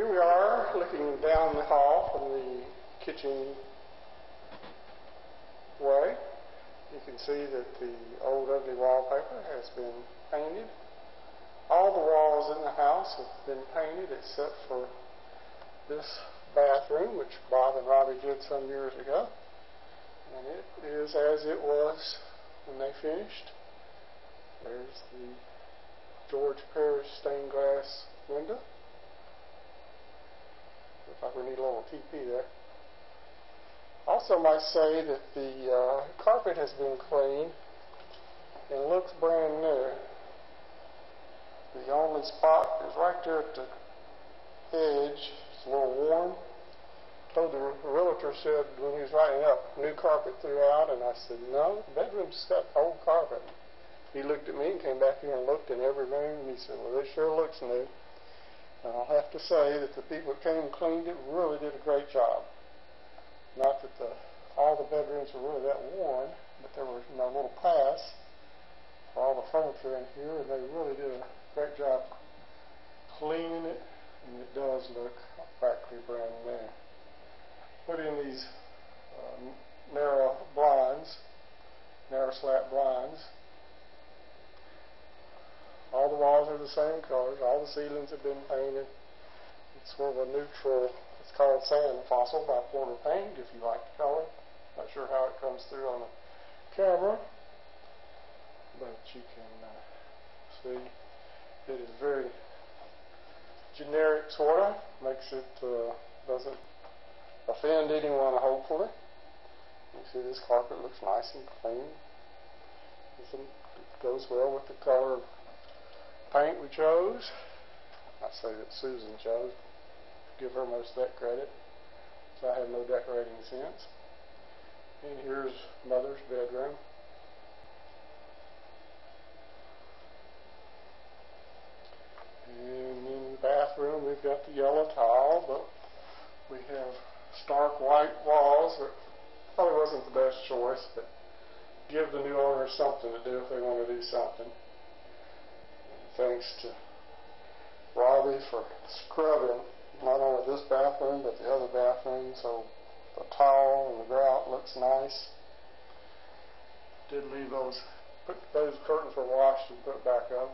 Here we are looking down the hall from the kitchen way. You can see that the old ugly wallpaper has been painted. All the walls in the house have been painted except for this bathroom, which Bob and Robbie did some years ago. And it is as it was when they finished. There's the George Parrish stained glass window. Looks like we need a little TP there. Also might say that the carpet has been cleaned and looks brand new. The only spot is right there at the edge. It's a little worn. Told the realtor, said when he was writing up, new carpet throughout, and I said, no, the bedroom's got old carpet. He looked at me and came back here and looked in every room, and he said, well, this sure looks new. And I'll have to say that the people that came and cleaned it really did a great job. Not that all the bedrooms were really that worn, but there was a little pass for all the furniture in here, and they really did a great job cleaning it, and it does look practically brand new. Put in these narrow slat blinds. All the walls are the same colors. All the ceilings have been painted. It's sort of a neutral. It's called Sand Fossil by Porter Paint, if you like the color. Not sure how it comes through on the camera, but you can see it is very generic, sort of. Makes it doesn't offend anyone, hopefully. You see this carpet looks nice and clean. It goes well with the color of paint we chose. I say that Susan chose. Give her most of that credit. So I have no decorating sense. And here's Mother's bedroom. And in the bathroom we've got the yellow tile, but we have stark white walls that probably wasn't the best choice, but give the new owners something to do if they want to do something. Thanks to Robbie for scrubbing not only this bathroom but the other bathroom, so the tile and the grout looks nice. Did leave those curtains were washed and put back up.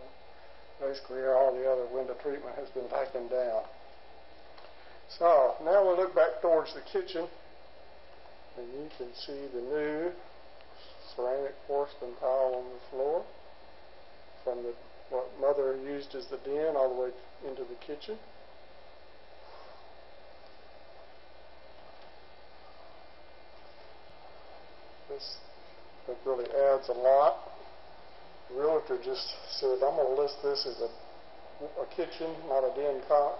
Basically all the other window treatment has been taken down. So now we'll look back towards the kitchen, and you can see the new ceramic porcelain tile on the floor from what Mother used as the den all the way into the kitchen. This really adds a lot. The realtor just said, I'm going to list this as a kitchen, not a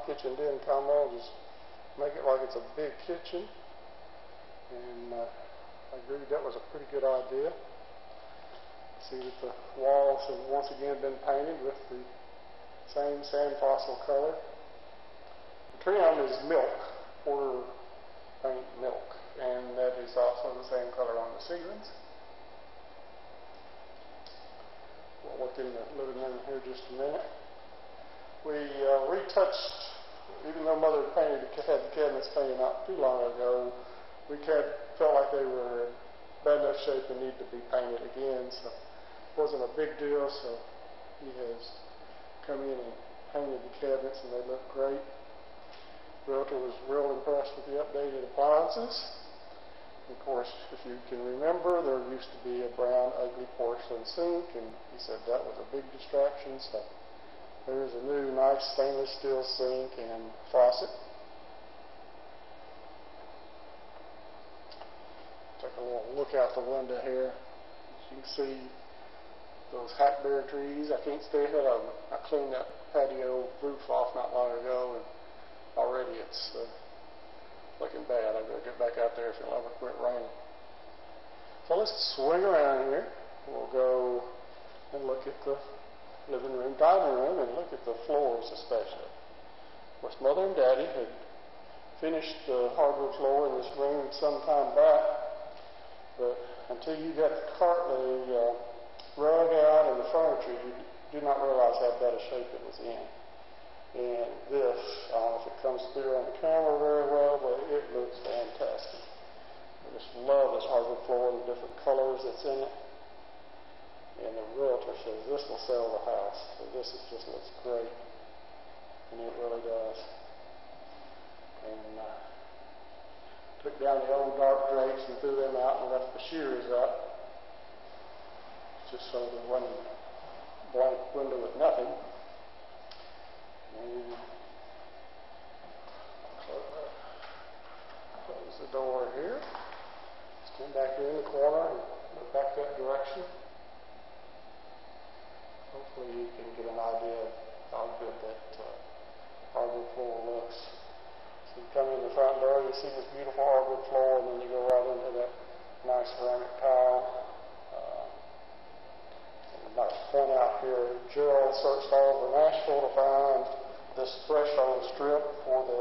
kitchen den combo. Just make it like it's a big kitchen. And I agree that was a pretty good idea. See that the walls have once again been painted with the same sand fossil color. The trim is milk, Porter Paint milk, and that is also the same color on the ceilings. We'll look in the living room here just a minute. We retouched, even though Mother had the cabinets painted not too long ago, we felt like they were in bad enough shape and needed to be painted again, so it wasn't a big deal, so he has come in and painted the cabinets and they look great. The realtor was real impressed with the updated appliances. Of course, if you can remember, there used to be a brown, ugly porcelain sink, and he said that was a big distraction, so there's a new, nice stainless steel sink and faucet. Take a little look out the window here. As you can see those hackberry trees. I can't stay ahead of them. I cleaned that patio roof off not long ago, and already it's looking bad. I've got to get back out there if it'll ever quit raining. So let's swing around here. We'll go and look at the living room, dining room, and look at the floors especially. Of course, Mother and Daddy had finished the hardwood floor in this room some time back, but until you got the rug out and the furniture, you do not realize how bad a shape it was in. And this, I don't know if it comes through on the camera very well, but it looks fantastic. I just love this hardwood floor and the different colors that's in it. And the realtor says this will sell the house. So this just looks great. And it really does. And took down the old dark drapes and threw them out and left the shears up. Just so there wasn't a blank window with nothing. And close the door here. Stand back here in the corner and look back that direction. Hopefully you can get an idea of how good that hardwood floor looks. So you come in the front door, you see this beautiful hardwood floor, and then you go right into that nice ceramic tile. And I'd like to point out here, Gerald searched all over Nashville to find this threshold strip for the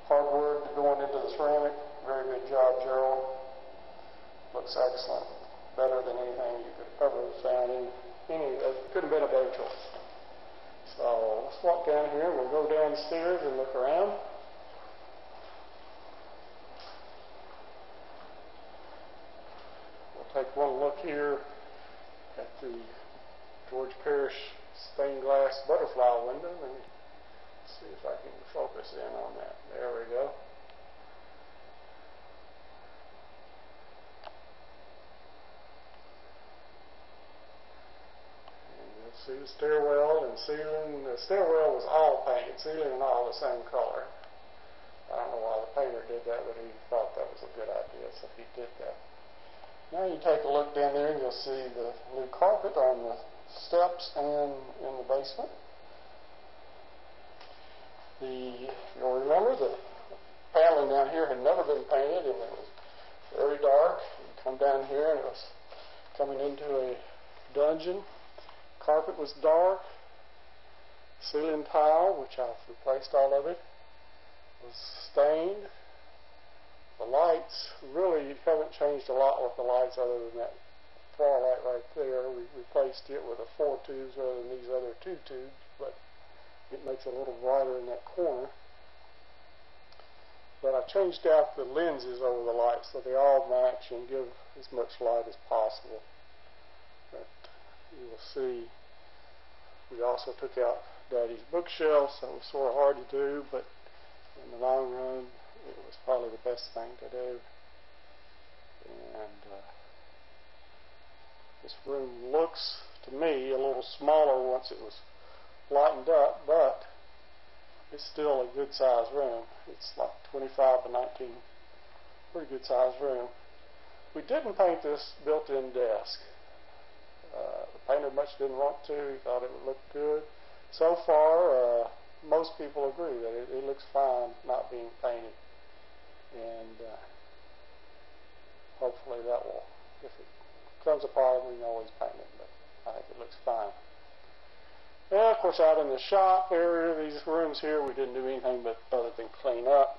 hardwood going into the ceramic. Very good job, Gerald. Looks excellent. Better than anything you could ever have found in any. It couldn't have been a better choice. So let's walk down here. We'll go downstairs and look around. We'll take one look here at the George Parrish stained glass butterfly window. Let me see if I can focus in on that. There we go. See the stairwell and ceiling. The stairwell was all painted, ceiling and all the same color. I don't know why the painter did that, but he thought that was a good idea, so he did that. Now you take a look down there and you'll see the new carpet on the steps and in the basement. You'll remember the paneling down here had never been painted and it was very dark. You come down here and it was coming into a dungeon. Carpet was dark. Ceiling tile, which I've replaced all of it, was stained. The lights really haven't changed a lot with the lights other than that far light right there. We replaced it with a 4 tubes rather than these other 2 tubes, but it makes it a little brighter in that corner. But I changed out the lenses over the lights so they all match and give as much light as possible. But you will see we also took out Daddy's bookshelf, so it was sort of hard to do, but in the long run it was probably the best thing to do. And this room looks to me a little smaller once it was lightened up, but it's still a good sized room. It's like 25 by 19, pretty good sized room. We didn't paint this built-in desk. The painter much didn't want to. He thought it would look good. So far, most people agree that it looks fine not being painted. And hopefully that will, if it comes apart, we can always paint it. But I think it looks fine. And of course, out in the shop area, these rooms here, we didn't do anything but other than clean up.